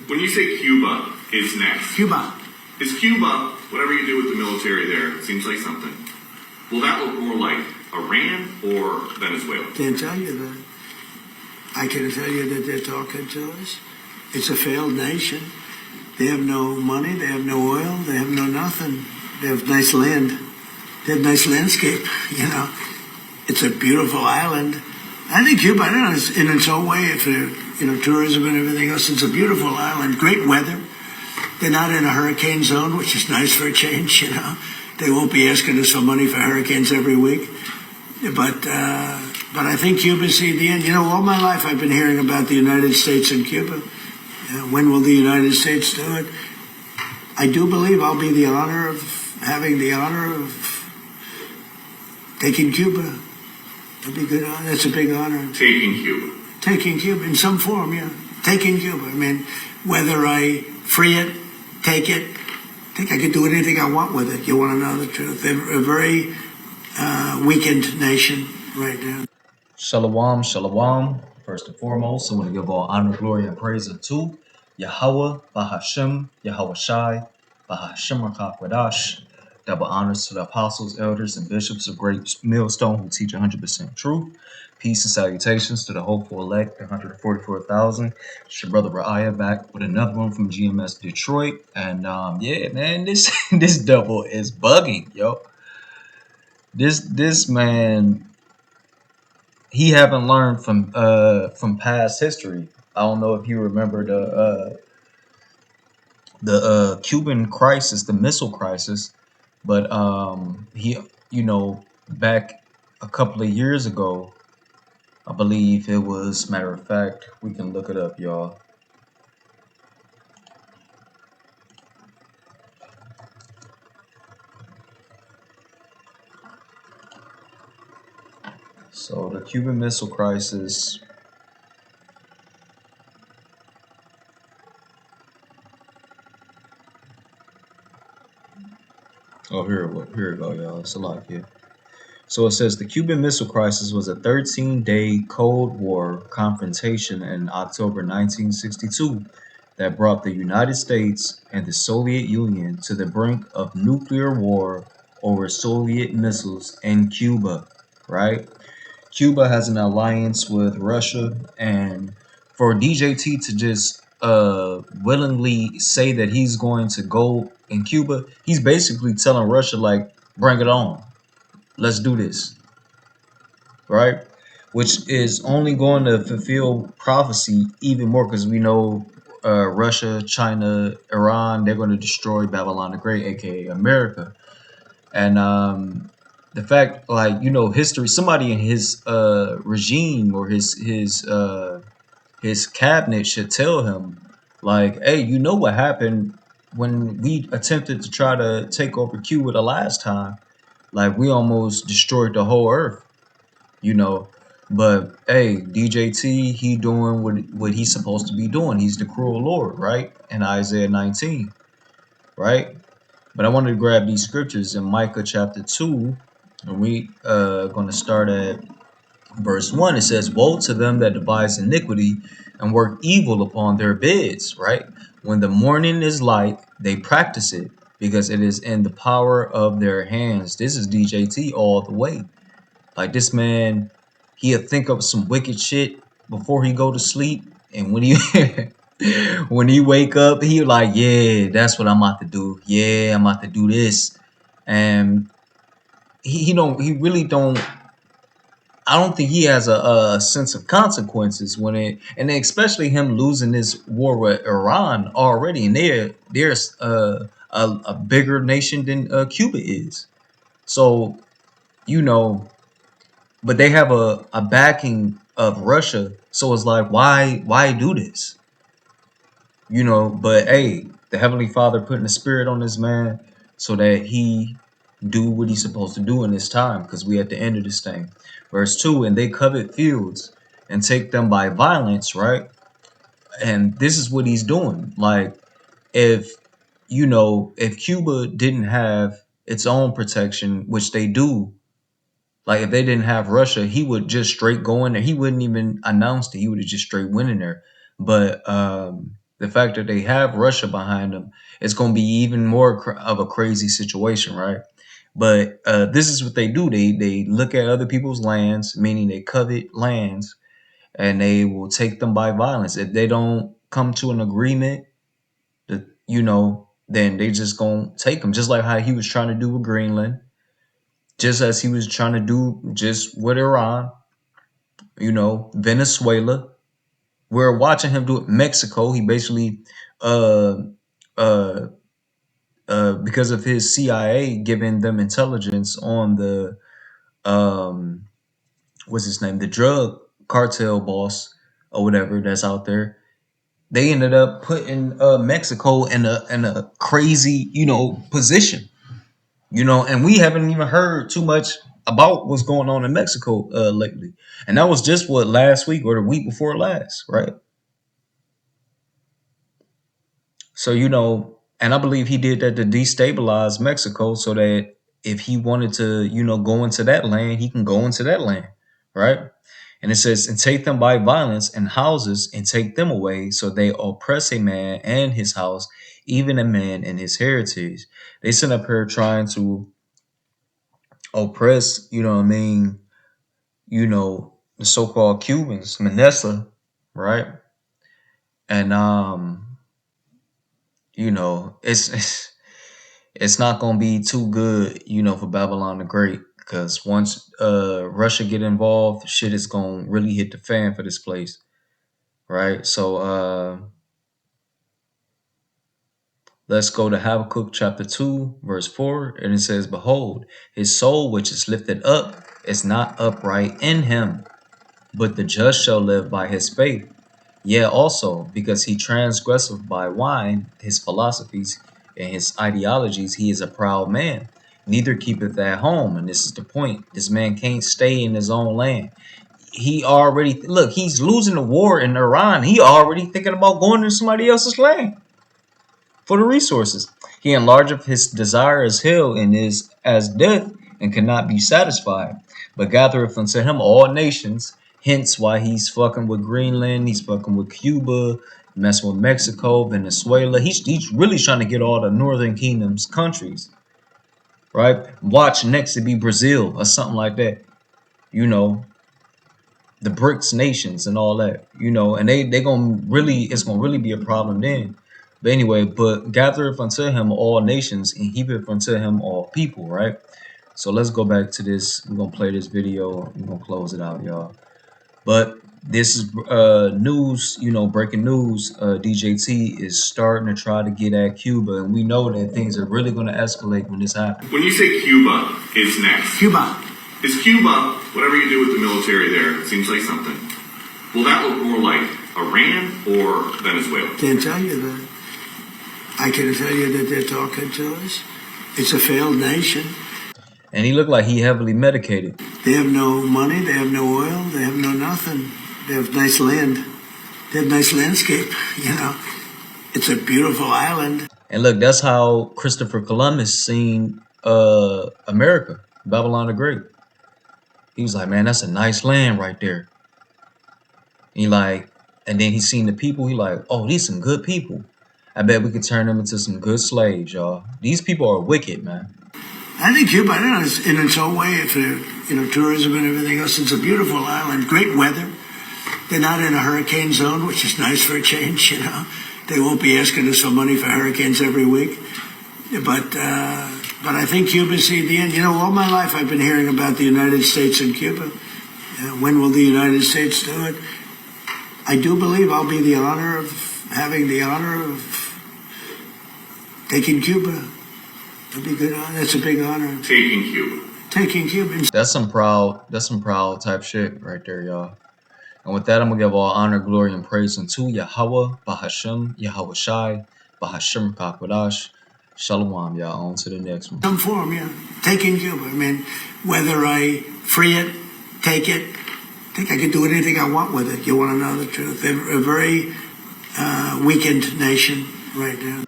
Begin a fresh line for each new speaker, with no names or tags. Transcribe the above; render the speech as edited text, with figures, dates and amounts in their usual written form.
When you say Cuba is next,
Cuba.
is Cuba, whatever you do with the military there, it seems like something. Will that look more like Iran or Venezuela?
Can't tell you that. I can tell you that they're talking to us. It's a failed nation. They have no money, they have no oil, they have no nothing. They have nice land. They have nice landscape, you know. It's a beautiful island. I think Cuba, I don't know, in its own way, for, you know, tourism and everything else, it's a beautiful island. Great weather. They're not in a hurricane zone, which is nice for a change, you know. They won't be asking us for money for hurricanes every week. But I think Cuba's the end. You know, all my life I've been hearing about the United States and Cuba. When will the United States do it? I do believe I'll be having the honor of taking Cuba. That'd be good. That's a big honor.
Taking Cuba.
Taking Cuba in some form, yeah. Taking Cuba. I mean, whether I free it, take it, I think I can do anything I want with it. You want to know the truth? They're a very weakened nation right now.
Shalom, shalom. First and foremost, I want to give all honor, glory, and praise unto Yahweh, Bahashem, Yahweh Shai, Bahashem Rakakwadash. Double honors to the apostles, elders, and bishops of Great Millstone who teach 100% truth. Peace and salutations to the hopeful elect, the 144,000. It's your brother Ra'aya back with another one from GMS Detroit. And yeah, man, this this double is bugging, yo. This man, he haven't learned from past history. I don't know if you remember the Cuban crisis, the missile crisis, but he, you know, back a couple of years ago, I believe it was. Matter of fact, we can look it up, y'all. So the Cuban Missile Crisis. Oh, here we go, y'all. It's a lot here. So it says the Cuban Missile Crisis was a 13-day Cold War confrontation in October 1962 that brought the United States and the Soviet Union to the brink of nuclear war over Soviet missiles in Cuba, right? Cuba has an alliance with Russia, and for D.J.T to just willingly say that he's going to go in Cuba, he's basically telling Russia, like, bring it on. Let's do this, right? Which is only going to fulfill prophecy even more, because we know Russia, China, Iran, they're going to destroy Babylon the Great, aka America. And the fact, like, you know, history, somebody in his regime or his cabinet should tell him, like, hey, you know what happened when we attempted to try to take over Cuba the last time? Like, we almost destroyed the whole earth, you know. But hey, D.J.T, he doing what he's supposed to be doing. He's the cruel Lord, right? In Isaiah 19, right? But I wanted to grab these scriptures in Micah chapter 2, and we going to start at verse 1. It says, woe to them that devise iniquity and work evil upon their beds, right? When the morning is light, they practice it, because it is in the power of their hands. This is D.J.T all the way. Like, this man, he'll think of some wicked shit before he go to sleep, and when he when he wake up, he like, yeah, that's what I'm about to do. Yeah, I'm about to do this. And he really don't. I don't think he has a sense of consequences when it, and especially him losing this war with Iran already, and they're a bigger nation than Cuba is. So, you know, but they have a backing of Russia. So it's like, why do this? You know, but hey, the Heavenly Father putting a spirit on this man so that he do what he's supposed to do in this time, because we at the end of this thing. Verse 2, and they covet fields and take them by violence, right? And this is what he's doing. Like, if, you know, if Cuba didn't have its own protection, which they do, like if they didn't have Russia, he would just straight go in there. He wouldn't even announce that he would have just straight went in there. But The fact that they have Russia behind them, it's going to be even more of a crazy situation, right? But this is what they do. They look at other people's lands, meaning they covet lands, and they will take them by violence. If they don't come to an agreement, then they just gonna take them. Just like how he was trying to do with Greenland, just as he was trying to do just with Iran, Venezuela. We're watching him do it. Mexico. He basically, uh, uh, because of his CIA giving them intelligence on the um, what's his name, the drug cartel boss or whatever that's out there. They ended up putting Mexico in a crazy position, and we haven't even heard too much about what's going on in Mexico lately, and that was just what last week or the week before last, right? So, and I believe he did that to destabilize Mexico so that if he wanted to, go into that land, he can go into that land, right? And it says, and take them by violence and houses and take them away. So they oppress a man and his house, even a man and his heritage. They sit up here trying to oppress, the so-called Cubans, Manessa, right? And, it's not gonna be too good, for Babylon the Great, because once Russia get involved, shit is gonna really hit the fan for this place, right? So let's go to Habakkuk chapter 2, verse 4, and it says, "Behold, his soul which is lifted up is not upright in him, but the just shall live by his faith. Yea, also, because he transgresseth by wine, his philosophies and his ideologies, he is a proud man, neither keepeth at home." And this is the point. This man can't stay in his own land. He already, look, he's losing the war in Iran. He already thinking about going to somebody else's land for the resources. He enlargeth his desire as hell and is as death and cannot be satisfied, but gathereth unto him all nations. Hence why he's fucking with Greenland, he's fucking with Cuba, messing with Mexico, Venezuela. He's really trying to get all the Northern Kingdom's countries, right? Watch next to be Brazil or something like that. The BRICS nations and all that, and they gonna really, it's gonna really be a problem then. But anyway, but gathereth unto him all nations and heapeth unto him all people, right? So let's go back to this. We're gonna play this video. We're gonna close it out, y'all. But this is news, breaking news. D.J.T is starting to try to get at Cuba, and we know that things are really going to escalate when this happens.
When you say Cuba is next,
Cuba.
Is Cuba, whatever you do with the military there, it seems like something. Will that look more like Iran or Venezuela?
Can't tell you that. I can tell you that they're talking to us. It's a failed nation.
And he looked like he heavily medicated.
They have no money, they have no oil, they have no nothing. They have nice land. They have nice landscape, It's a beautiful island.
And look, that's how Christopher Columbus seen America, Babylon the Great. He was like, man, that's a nice land right there. And then he seen the people, he like, oh, these some good people. I bet we could turn them into some good slaves, y'all. These people are wicked, man.
I think Cuba, in its own way, if tourism and everything else, it's a beautiful island, great weather. They're not in a hurricane zone, which is nice for a change, They won't be asking us for money for hurricanes every week. But I think Cuba's the end. All my life I've been hearing about the United States and Cuba. When will the United States do it? I do believe I'll be having the honor of taking Cuba. That'd be good. That's a big honor.
Taking Cuba.
Taking Cuba.
That's some proud type shit right there, y'all. And with that, I'm going to give all honor, glory, and praise unto Yahweh, Bahashem, Yahweh Shai, Bahashem Kakwadash. Shalom, y'all. On to the next one.
Some form, yeah. Taking Cuba. Whether I free it, take it, I think I can do anything I want with it. You want to know the truth? They're a very weakened nation right now.